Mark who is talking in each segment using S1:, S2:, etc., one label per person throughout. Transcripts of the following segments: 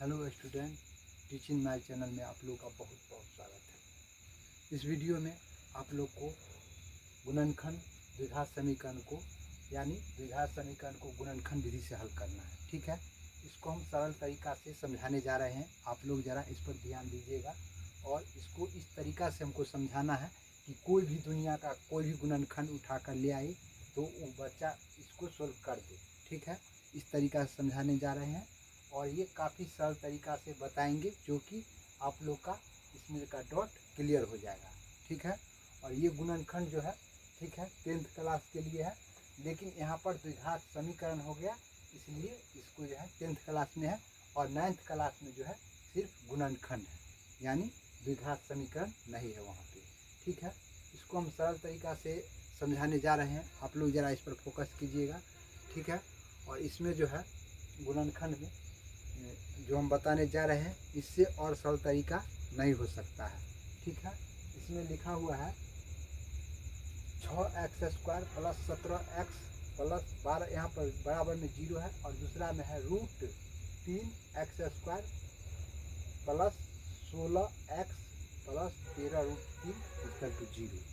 S1: Hello student, teaching my channel में आप लोग का बहुत बहुत स्वागत है। इस वीडियो में आप लोग को गुणनखंड द्विघात समीकरण को यानी द्विघात समीकरण को गुणनखंड विधि से हल करना है। ठीक है, इसको हम सरल तरीका से समझाने जा रहे हैं। आप लोग ज़रा इस पर ध्यान दीजिएगा और इसको इस तरीका से हमको समझाना है कि कोई भी दुनिया का कोई भी गुणनखंड उठा कर ले आए तो वो बच्चा इसको सोल्व कर दे। ठीक है, इस तरीका से समझाने जा रहे हैं और ये काफ़ी सरल तरीका से बताएंगे जो कि आप लोग का इसमें का डॉट क्लियर हो जाएगा। ठीक है, और ये गुणनखंड जो है ठीक है 10th क्लास के लिए है, लेकिन यहाँ पर द्विघात समीकरण हो गया इसलिए इसको जो है 10th क्लास में है और 9th क्लास में जो है सिर्फ गुणनखंड है यानी द्विघात समीकरण नहीं है वहाँ पे। ठीक है, इसको हम सरल तरीका से समझाने जा रहे हैं, आप लोग ज़रा इस पर फोकस कीजिएगा। ठीक है, और इसमें जो है गुणनखंड में जो हम बताने जा रहे हैं इससे और सरल तरीका नहीं हो सकता है। ठीक है, इसमें लिखा हुआ है 6x² प्लस 17x प्लस 12, यहाँ पर बराबर में 0 है और दूसरा में है √3x² प्लस 16x प्लस 13√3 = 0।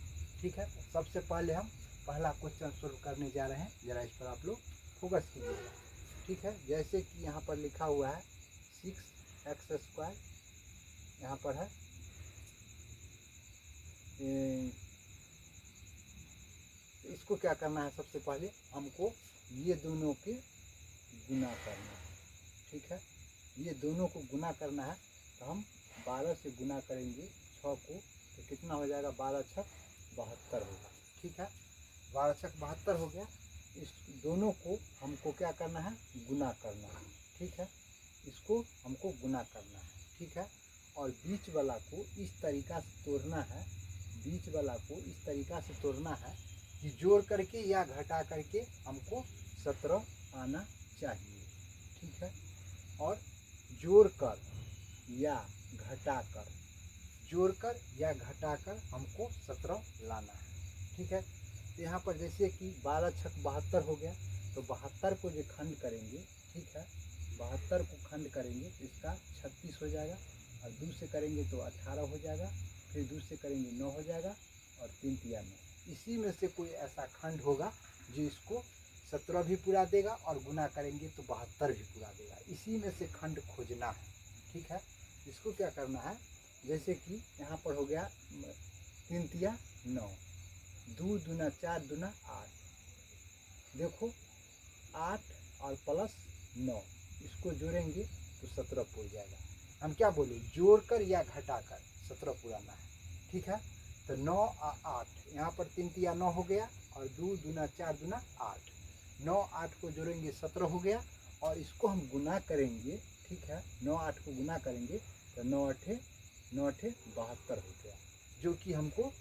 S1: ठीक है, सबसे पहले हम पहला क्वेश्चन सोल्व करने जा रहे हैं, ज़रा इस पर आप लोग फोकस कीजिएगा। ठीक है, जैसे कि यहाँ पर लिखा हुआ है 6x², यहाँ पर है इसको क्या करना है, सबसे पहले हमको ये दोनों के गुना करना है। ठीक है, ये दोनों को गुना करना है तो हम 12 से गुना करेंगे 6 को तो कितना हो जाएगा, 12 × 6 = 72 होगा। ठीक है, 12 × 6 = 72 हो गया। इस दोनों को हमको क्या करना है, गुना करना है। ठीक है, इसको हमको गुना करना है। ठीक है, और बीच वाला को इस तरीका से तोड़ना है, बीच वाला को इस तरीका से तोड़ना है कि जोड़ करके या घटा करके हमको 17 आना चाहिए। ठीक है, और जोड़कर या घटाकर, जोड़कर या घटाकर हमको 17 लाना है। ठीक है, तो यहाँ पर जैसे कि 12 × 6 = 72 हो गया तो 72 को जो खंड करेंगे, ठीक है 72 को खंड करेंगे तो इसका 36 हो जाएगा और 2 से करेंगे तो 18 हो जाएगा, फिर 2 से करेंगे 9 हो जाएगा और 3 × 9। इसी में से कोई ऐसा खंड होगा जो इसको 17 भी पूरा देगा और गुना करेंगे तो 72 भी पूरा देगा। इसी में से खंड खोजना है। ठीक है, इसको क्या करना है, जैसे कि यहाँ पर हो गया 3 × 9, 2 दूना 4 दूना 8, देखो 8 और प्लस 9 इसको जोड़ेंगे तो 17 पूरा जाएगा। हम क्या बोले, जोड़कर या घटाकर 17 पुराना है। ठीक है, तो 9 और 8 यहाँ पर 3 × 9 हो गया और 2 दूना 4 दूना 8, 9 8 को जोड़ेंगे 17 हो गया और इसको हम गुना करेंगे। ठीक है, 9 8 को गुना करेंगे तो 9 8 72 हो गया, जो कि हमको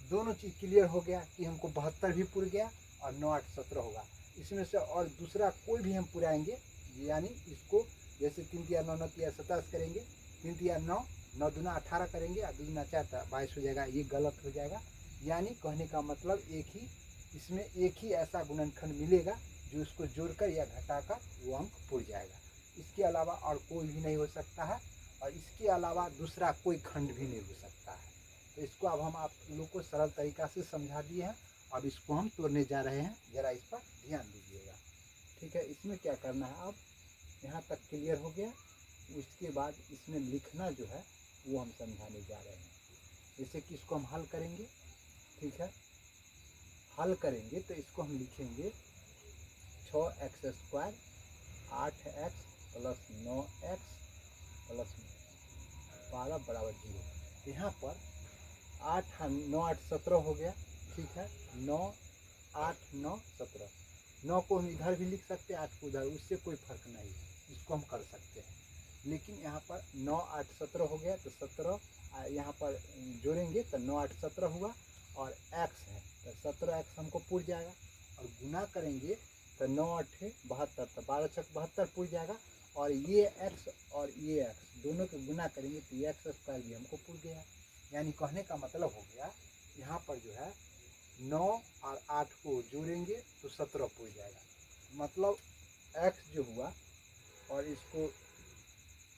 S1: दोनों चीज़ क्लियर हो गया कि हमको 72 भी पूर गया और 9 8 17 होगा। इसमें से और दूसरा कोई भी हम पुराएंगे यानी इसको जैसे 3 × 9 9 × 27 करेंगे, 3 × 9 9 दूना 18 करेंगे और 2 दूना 4 22 हो जाएगा, ये गलत हो जाएगा। यानी कहने का मतलब इसमें एक ही ऐसा गुणनखंड मिलेगा जो इसको जोड़कर या घटाकर वो अंक पुर जाएगा। इसके अलावा और कोई भी नहीं हो सकता है और इसके अलावा दूसरा कोई खंड भी नहीं हो सकता है। तो इसको अब हम आप लोग को सरल तरीका से समझा दिए हैं, अब इसको हम तोड़ने जा रहे हैं, ज़रा इस पर ध्यान दीजिएगा। ठीक है, इसमें क्या करना है, अब यहाँ तक क्लियर हो गया। उसके बाद इसमें लिखना जो है वो हम समझाने जा रहे हैं। जैसे कि इसको हम हल करेंगे। ठीक है, हल करेंगे तो इसको हम लिखेंगे 6x² 8x plus 9x plus 12 = 0। यहाँ पर 8 9 8 17 हो गया। ठीक है, 9 8 9 17, 9 को हम इधर भी लिख सकते हैं, 8 को उधर, उससे कोई फर्क नहीं है, इसको हम कर सकते हैं। लेकिन यहाँ पर 9 8 17 हो गया तो 17 यहाँ पर जोड़ेंगे तो 9 8 17 हुआ और x है तो 17x हमको पूर जाएगा और गुना करेंगे तो 9 8 72, तो 12 × 6 = 72 पूर जाएगा और ये x और ये x दोनों के गुना करेंगे तो ये x² भी हमको पूर गया। यानी कहने का मतलब हो गया यहाँ पर जो है 9 और 8 को जोड़ेंगे तो 17 पूर जाएगा, मतलब x जो हुआ और इसको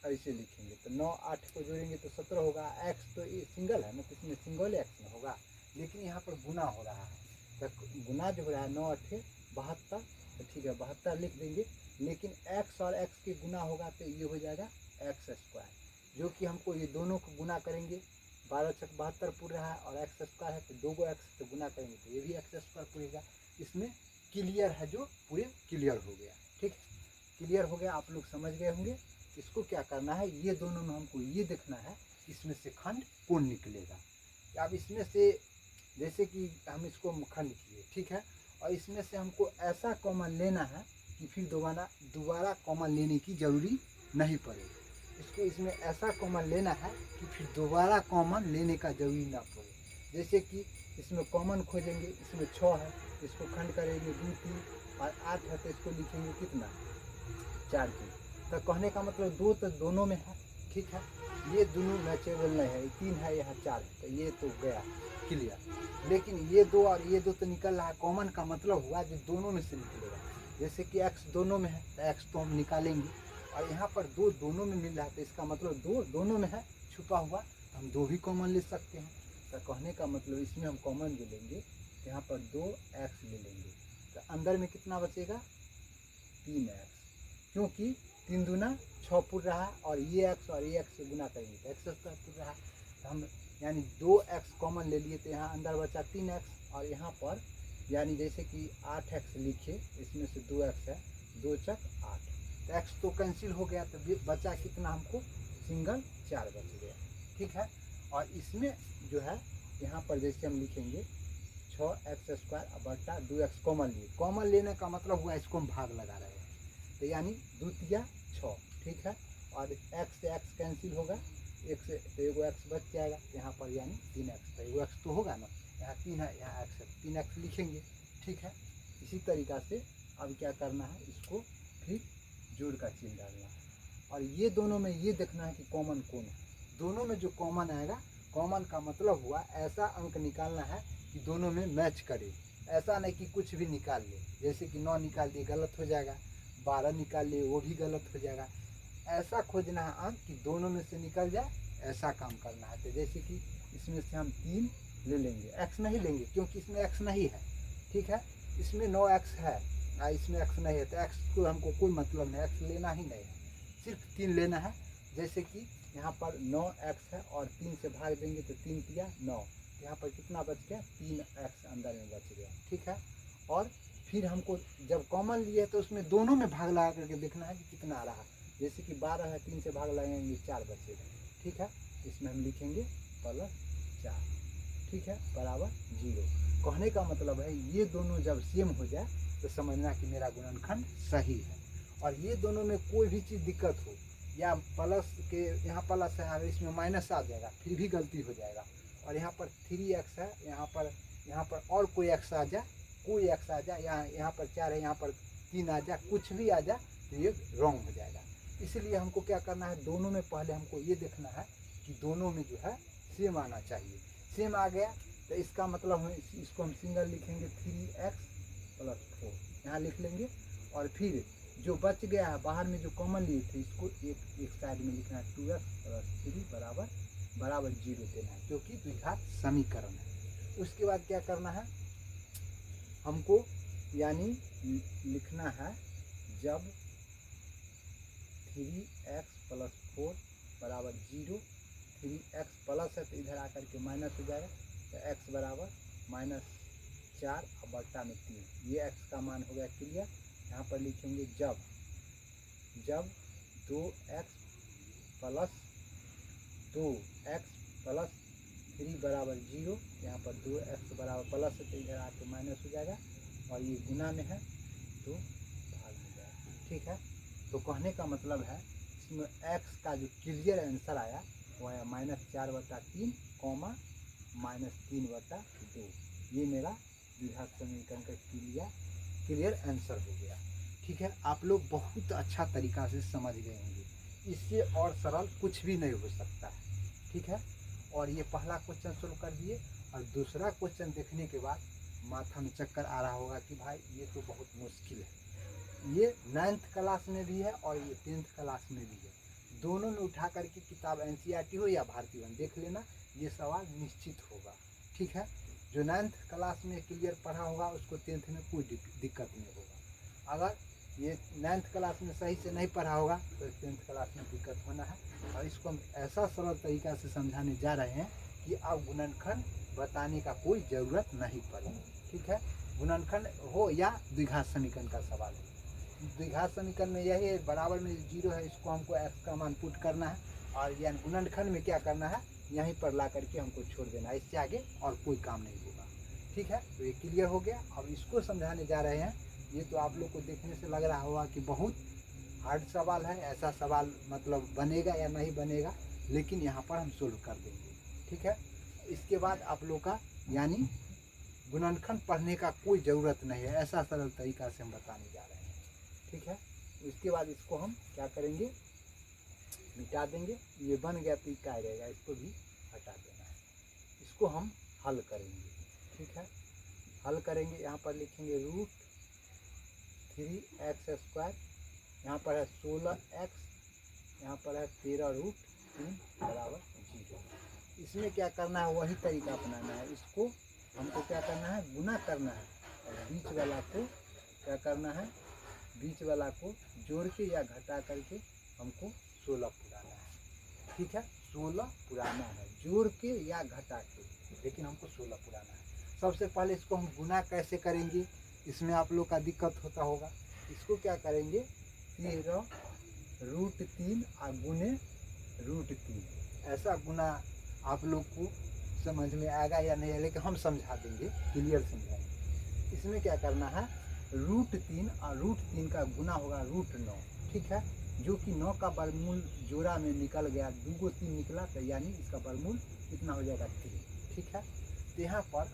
S1: ऐसे लिखेंगे तो 9 8 को जोड़ेंगे तो 17 होगा। एक्स तो ये सिंगल है ना, तो इसमें सिंगल एक्स में होगा, लेकिन यहाँ पर गुना हो रहा है, तो गुना जो हो रहा है 9 8 72, तो ठीक है 72 लिख देंगे। लेकिन एक्स और एक्स के गुना होगा तो ये हो जाएगा एक्स स्क्वायर, जो कि हमको ये दोनों को गुना करेंगे, 12 छक 72 पूर रहा है, और एक्स स्क्वायर है तो 2 एक्स से गुना करेंगे तो ये भी एक्स स्क्वायर पूरेगा। इसमें क्लियर है, जो पूरे क्लियर हो गया। ठीक है, क्लियर हो गया, आप लोग समझ गए होंगे। इसको क्या करना है, ये दोनों में हमको ये देखना है इसमें से खंड कौन निकलेगा। अब इसमें से जैसे कि हम इसको खंड किए, ठीक है, और इसमें से हमको ऐसा कॉमन लेना है कि फिर दोबारा कॉमन लेने की जरूरी नहीं पड़ेगी। इसको इसमें ऐसा कॉमन लेना है कि फिर दोबारा कॉमन लेने का जरूरी ना पड़े। जैसे कि इसमें कॉमन खोजेंगे, इसमें 6 है, इसको खंड करेंगे 2 3, और 8 है तो इसको लिखेंगे कितना 4 3। तो कहने का मतलब 2 तो दोनों में है, ठीक है, ये दोनों मैचेबल नहीं है, 3 है यहाँ 4 है, तो ये तो गया क्लियर। लेकिन ये 2 और ये 2 तो निकल रहा है, कॉमन का मतलब हुआ जो दोनों में से निकलेगा। जैसे कि एक्स दोनों में है तो एक्स तो हम निकालेंगे, और यहाँ पर 2 दोनों में मिल रहा है तो इसका मतलब 2 दोनों में है छुपा हुआ, तो हम 2 भी कॉमन ले सकते हैं। तो कहने का मतलब इसमें हम कॉमन जो लेंगे, यहाँ पर 2 एक्स ले लेंगे, तो अंदर में कितना बचेगा 3 एक्स, क्योंकि 3 दूना 6 पुर रहा है, और ये एक्स और ये एक्स से गुना करेंगे तो एक्स स्क्वायर पुर रहा है, तो हम यानी 2 एक्स कॉमन ले लिए, तो यहाँ अंदर बचा 3 एक्स, और यहाँ पर यानी जैसे कि 8 एक्स लिखे, इसमें से 2 एक्स है, 2 चक 8, तो एक्स तो कैंसिल हो गया, तो बचा कितना हमको सिंगल 4 बच गया। ठीक है, और इसमें जो है यहाँ पर जैसे हम लिखेंगे 6 एक्स स्क्वायर बटा 2 एक्स कॉमन लिए, कॉमन लेने का मतलब हुआ इसको हम भाग लगा रहे हैं, तो यानी 2 तिया 6, ठीक है, और एक्स से एक्स कैंसिल होगा, एक से तो एगो एक्स बच जाएगा, यहाँ पर यानी 3 एक्स, तो एगो एक्स तो होगा ना, यहाँ 3 है, यहाँ एक्स है, 3 एक्स लिखेंगे। ठीक है, इसी तरीक़ा से अब क्या करना है, इसको फिर जोड़ का चिन्ह डालना है, और ये दोनों में ये देखना है कि कॉमन कौन है। दोनों में जो कॉमन आएगा, कॉमन का मतलब हुआ ऐसा अंक निकालना है कि दोनों में मैच करे, ऐसा नहीं कि कुछ भी निकाल ले, जैसे कि 9 निकाल लिए गलत हो जाएगा, 12 निकाल लिए वो भी गलत हो जाएगा। ऐसा खोजना है अंक कि दोनों में से निकल जाए, ऐसा काम करना है। तो जैसे कि इसमें से हम 3 ले लेंगे, एक्स नहीं लेंगे क्योंकि इसमें एक्स नहीं है, ठीक है, इसमें 9 एक्स है, इसमें एक्स नहीं है, तो एक्स को हमको कोई मतलब नहीं, एक्स लेना ही नहीं है, सिर्फ 3 लेना है। जैसे कि यहाँ पर 9 एक्स है और 3 से भाग देंगे तो 3 तिया 9, यहाँ पर कितना बच गया 3 एक्स अंदर में बच गया। ठीक है, और फिर हमको जब कॉमन लिए तो उसमें दोनों में भाग लगा करके देखना है कि कितना आ रहा है। जैसे कि 12 है, 3 से भाग लगाएंगे 4 बचेगा। ठीक है, इसमें हम लिखेंगे +4, ठीक है, बराबर 0। कहने का मतलब है ये दोनों जब सेम हो जाए तो समझना कि मेरा गुणनखंड सही है। और ये दोनों में कोई भी चीज़ दिक्कत हो, या प्लस के यहाँ प्लस है, अगर इसमें माइनस आ जाएगा फिर भी गलती हो जाएगा, और यहाँ पर 3x है, यहाँ पर और कोई एक्स आ जाए, कोई एक्स आ जाए, यहाँ पर 4 है, यहाँ पर 3 आ जाए, कुछ भी आ जाए तो ये रॉन्ग हो जाएगा। इसलिए हमको क्या करना है, दोनों में पहले हमको ये देखना है कि दोनों में जो है सेम आना चाहिए। सेम आ गया तो इसका मतलब है इसको हम सिंगल लिखेंगे 3x + 4 यहाँ लिख लेंगे, और फिर जो बच गया है बाहर में जो कॉमन लिए थे इसको एक साइड में लिखना है 2x + 3 बराबर 0 देना है, जो कि द्विघात समीकरण है। उसके बाद क्या करना है हमको, यानी लिखना है जब 3x + 4 बराबर 0, 3x प्लस है तो इधर आकर के माइनस हो जाएगा, तो x बराबर -4 और बट्टा में 3, ये x का मान हो गया क्लियर। यहाँ पर लिखेंगे जब 2x + 3 बराबर 0, यहाँ पर 2x बराबर प्लस है तो इधर आके माइनस हो जाएगा, और ये गुना में है तो भाग हो जाएगा। ठीक है, तो कहने का मतलब है इसमें x का जो क्लियर आंसर आया वो आया -4/3, -3/2, ये मेरा द्विघात समीकरण का क्लियर आंसर हो गया। ठीक है, आप लोग बहुत अच्छा तरीका से समझ गए होंगे, इससे और सरल कुछ भी नहीं हो सकता है। ठीक है, और ये पहला क्वेश्चन सोल्व कर दिए, और दूसरा क्वेश्चन देखने के बाद माथा में चक्कर आ रहा होगा कि भाई ये तो बहुत मुश्किल है। ये 9th क्लास में भी है और ये 10th क्लास में भी है, दोनों में उठा करके किताब एनसीईआरटी हो या भारतीय वन देख लेना, ये सवाल निश्चित होगा। ठीक है, जो 9th क्लास में क्लियर पढ़ा होगा उसको 10th में कोई दिक्कत नहीं होगा। अगर ये 9th क्लास में सही से नहीं पढ़ा होगा तो 10th क्लास में दिक्कत होना है। और इसको हम ऐसा सरल तरीका से समझाने जा रहे हैं कि अब गुणनखंड बताने का कोई ज़रूरत नहीं पड़ेगी। ठीक है, गुणनखंड हो या द्विघात समीकरण का सवाल है, द्विघात समीकरण में यही है, बराबर में 0 है, इसको हमको x का मान पुट करना है, और यानी गुणनखंड में क्या करना है, यहीं पर ला करके हमको छोड़ देना है, इससे आगे और कोई काम नहीं होगा। ठीक है, तो ये क्लियर हो गया। अब इसको समझाने जा रहे हैं। ये तो आप लोग को देखने से लग रहा होगा कि बहुत हार्ड सवाल है, ऐसा सवाल मतलब बनेगा या नहीं बनेगा, लेकिन यहाँ पर हम सोल्व कर देंगे। ठीक है, इसके बाद आप लोग का यानी गुणनखंड पढ़ने का कोई ज़रूरत नहीं है, ऐसा सरल तरीका से हम बताने जा रहे हैं। ठीक है, इसके बाद इसको हम क्या करेंगे, मिटा देंगे। ये बन गया तो क्या रहेगा, इसको भी हटा देना है। इसको हम हल करेंगे। ठीक है, हल करेंगे। यहाँ पर लिखेंगे √3x², यहाँ पर है 16x, यहाँ पर है 13√3 बराबर 0। इसमें क्या करना है, वही तरीका अपनाना है। इसको हमको क्या करना है, गुना करना है, और बीच वाला को क्या करना है, बीच वाला को जोड़ के या घटा करके हमको 16 पुराना है। ठीक है, 16 पुराना है, जोड़ के या घटा के, लेकिन हमको 16 पुराना है। सबसे पहले इसको हम गुना कैसे करेंगे, इसमें आप लोग का दिक्कत होता होगा। इसको क्या करेंगे, 13√3 और गुने √3, ऐसा गुना आप लोग को समझ में आएगा या नहीं, लेकिन हम समझा देंगे, क्लियर समझाएंगे। इसमें क्या करना है, √3 और √3 का गुना होगा √9। ठीक है, जो कि 9 का वर्गमूल जोड़ा में निकल गया, 2 को 3 निकला, तो यानी इसका वर्गमूल कितना हो जाएगा, 3। ठीक है, तो यहाँ पर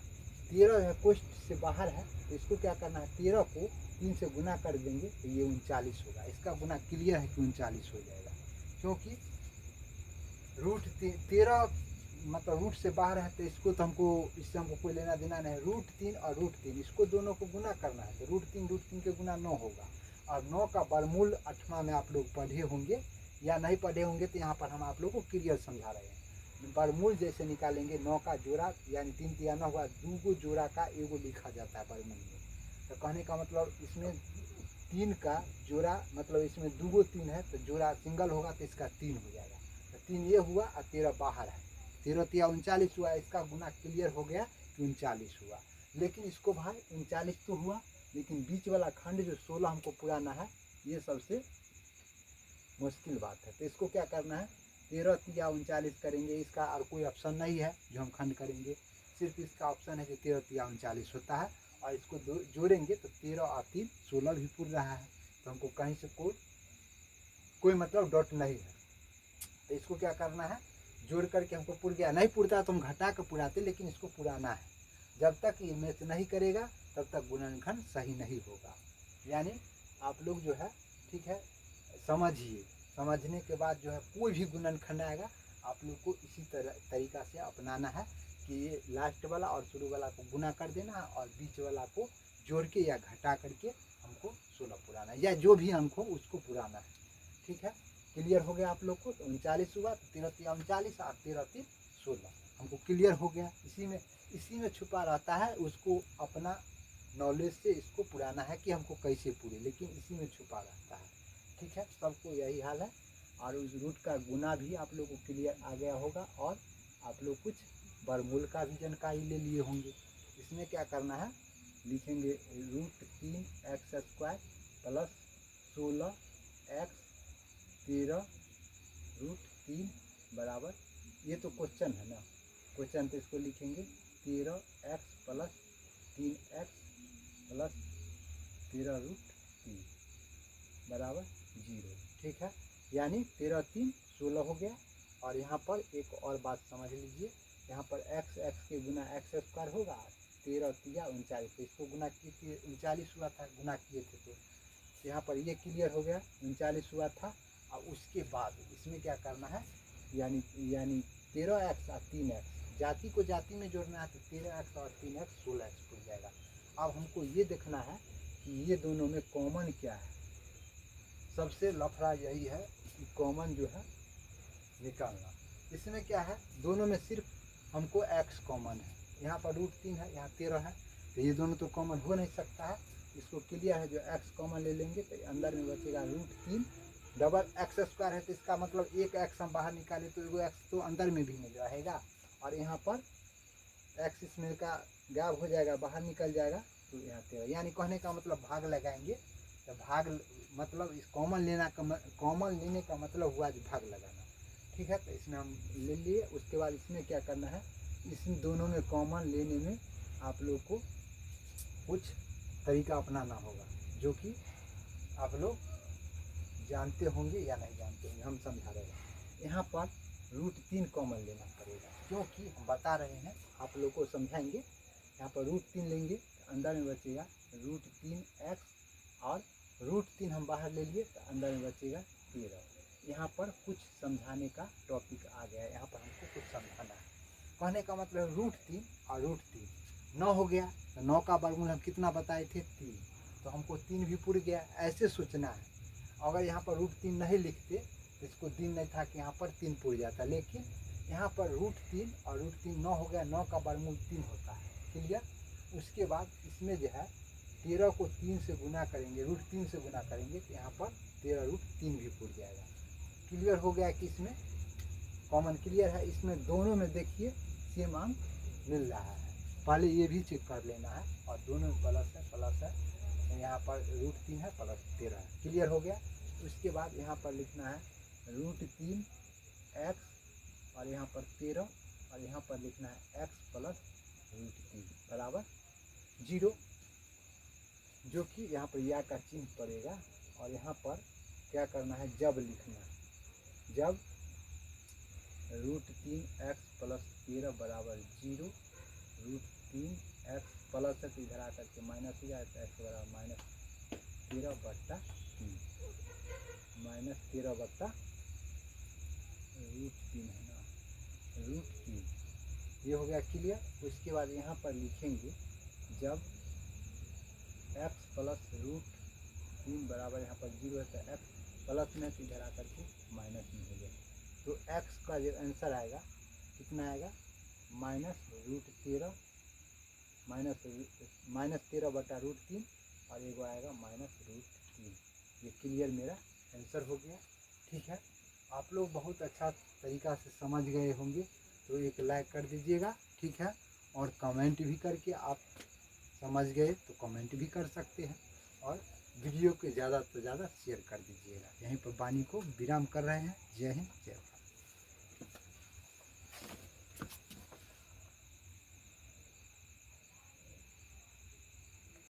S1: 13 है, कोष्ठ से बाहर है, तो इसको क्या करना है, 13 को 3 से गुना कर देंगे तो ये 39 होगा। इसका गुना क्लियर है कि 39 हो जाएगा, क्योंकि √13 मतलब रूट से बाहर है, तो इसको तो हमको, इससे हमको कोई लेना देना नहीं। √3 और √3 इसको दोनों को गुना करना है, तो √3 के गुना 9 होगा, और 9 का वर्गमूल 8वां में आप लोग पढ़े होंगे या नहीं पढ़े होंगे, तो यहाँ पर हम आप लोग को क्लियर समझा रहे हैं। वर्गमूल जैसे निकालेंगे, 9 का जोड़ा यानी 3 तिया 9 हुआ, 2 को जोड़ा का एगो लिखा जाता है वर्गमूल में। तो कहने का मतलब इसमें 3 का जोड़ा, मतलब इसमें 2 को 3 है, तो जोड़ा सिंगल होगा तो इसका 3 हो जाएगा। तो 3 ये हुआ और 13 बाहर है, 13 तिया 39 हुआ। इसका गुना क्लियर हो गया कि 39 हुआ। लेकिन इसको भाई 39 तो हुआ, लेकिन बीच वाला खंड जो 16 हमको पुराना है, ये सबसे मुश्किल बात है। तो इसको क्या करना है, 13 तिया 39 करेंगे। इसका और कोई ऑप्शन नहीं है जो हम खंड करेंगे, सिर्फ इसका ऑप्शन है कि 13 तिया 39 होता है। और इसको जोड़ेंगे तो 13 और 3 16 भी पुर रहा है, तो हमको कहीं से कोई मतलब डॉट नहीं है। तो इसको क्या करना है, जोड़ करके हमको पुर गया, नहीं पुरता तो हम घटा कर पुराते, लेकिन इसको पुराना है। जब तक ये मैच नहीं करेगा तब तक गुणनखंड सही नहीं होगा। यानी आप लोग जो है, ठीक है, समझिए, समझने के बाद जो है कोई भी गुणनखंड आएगा आप लोग को इसी तरीका से अपनाना है कि ये लास्ट वाला और शुरू वाला को गुना कर देना है, और बीच वाला को जोड़ के या घटा करके हमको 16 पुराना है, या जो भी अंक हो उसको पुराना है। ठीक है, क्लियर हो गया आप लोग को। तो 39 हुआ, तो 13 तिया 39 और 13 3 16 हमको क्लियर हो गया। इसी में छुपा रहता है, उसको अपना नॉलेज से इसको पुराना है कि हमको कैसे पूरे, लेकिन इसी में छुपा रहता है। ठीक है, सबको यही हाल है। और उस रूट का गुना भी आप लोग को क्लियर आ गया होगा, और आप लोग कुछ वर्गमूल का भी जानकारी ले लिए होंगे। इसमें क्या करना है, लिखेंगे √3x² प्लस 16x 13√3 बराबर, ये तो क्वेश्चन है ना, क्वेश्चन, तो इसको लिखेंगे 13x प्लस 3x प्लस 13√3 बराबर 0। ठीक है, यानी 13 3 16 हो गया। और यहाँ पर एक और बात समझ लीजिए, यहाँ पर x के गुना x² होगा, 13 तिया 39, तो इसको गुना किए 39 हुआ था, गुना किए थे, तो यहाँ पर ये क्लियर हो गया, 39 हुआ था। और उसके बाद इसमें क्या करना है, यानी 13x और 3x, जाति को जाति में जोड़ना है, तो 13x और 3x 16x हो जाएगा। अब हमको ये देखना है कि ये दोनों में कॉमन क्या है। सबसे लफड़ा यही है कॉमन जो है निकालना। इसमें क्या है, दोनों में सिर्फ हमको x कॉमन है। यहाँ पर √3 है, यहाँ 13 है, तो ये दोनों तो कॉमन हो नहीं सकता है। इसको क्लियर है, जो x कॉमन ले लेंगे तो अंदर में बचेगा √3 डबल x² है, तो इसका मतलब एक x हम बाहर निकाले तो एगो x तो अंदर में भी नहीं रहेगा, और यहाँ पर x इसमें का गायब हो जाएगा, बाहर निकल जाएगा, तो यहाँ 13। यानी कहने का मतलब भाग लगाएंगे तो भाग मतलब इस कॉमन लेने का मतलब हुआ जो भाग लगाना। ठीक है, तो इसमें हम ले लिए। उसके बाद इसमें क्या करना है, इन दोनों में कॉमन लेने में आप लोग को कुछ तरीका अपनाना होगा, जो कि आप लोग जानते होंगे या नहीं जानते होंगे, हम समझा रहे हैं। यहाँ पर √3 कॉमन लेना पड़ेगा, क्योंकि हम बता रहे हैं, आप लोग को समझाएंगे। यहाँ पर √3 लेंगे तो अंदर में बचेगा √3x, और √3 हम बाहर ले लिए तो अंदर में बचेगा 13। यहाँ पर कुछ समझाने का टॉपिक आ गया है, यहाँ पर हमको कुछ समझाना है। कहने का मतलब √3 और √3 9 हो गया, तो 9 का वर्गमूल हम कितना बताए थे, 3, तो हमको 3 भी पूर गया, ऐसे सोचना है। अगर यहाँ पर √3 नहीं लिखते तो इसको दिन नहीं था कि यहाँ पर 3 पूर जाता, लेकिन यहाँ पर √3 और √3 9 हो गया, 9 का वर्गमूल 3 होता है, क्लियर। उसके बाद इसमें जो है 13 को 3 से गुना करेंगे, √3 से गुना करेंगे, तो यहाँ पर 13√3 भी पूर जाएगा। क्लियर हो गया कि इसमें कॉमन क्लियर है। इसमें दोनों में देखिए सेम अंक मिल रहा है, पहले ये भी चेक कर लेना है, और दोनों में प्लस है, तो यहाँ पर √3 है प्लस 13 है। क्लियर हो गया। उसके बाद यहाँ पर लिखना है √3x, और यहाँ पर 13, और यहाँ पर लिखना है x प्लस √3 बराबर 0, जो कि यहाँ पर या का चिन्ह पड़ेगा। और यहाँ पर क्या करना है, जब लिखना है, जब √3x प्लस 13 बराबर 0, √3x प्लस है तो इधर आकर के माइनस हो जाए, तो x बराबर -13/3, -13/√3 है ना, √3, ये हो गया क्लियर। उसके बाद यहाँ पर लिखेंगे जब x प्लस √3 बराबर यहाँ पर 0 है, तो x प्लस में तो इधर आकर के माइनस में हो गया, तो x का जो आंसर आएगा कितना आएगा, -√13 -13/√3, और एगो आएगा -√3। ये क्लियर मेरा आंसर हो गया। ठीक है, आप लोग बहुत अच्छा तरीका से समझ गए होंगे, तो एक लाइक कर दीजिएगा। ठीक है, और कमेंट भी करके आप समझ गए तो कमेंट भी कर सकते हैं, और वीडियो को ज़्यादा से ज़्यादा शेयर कर दीजिएगा। यहीं पर वाणी को विराम कर रहे हैं। जय हिंद।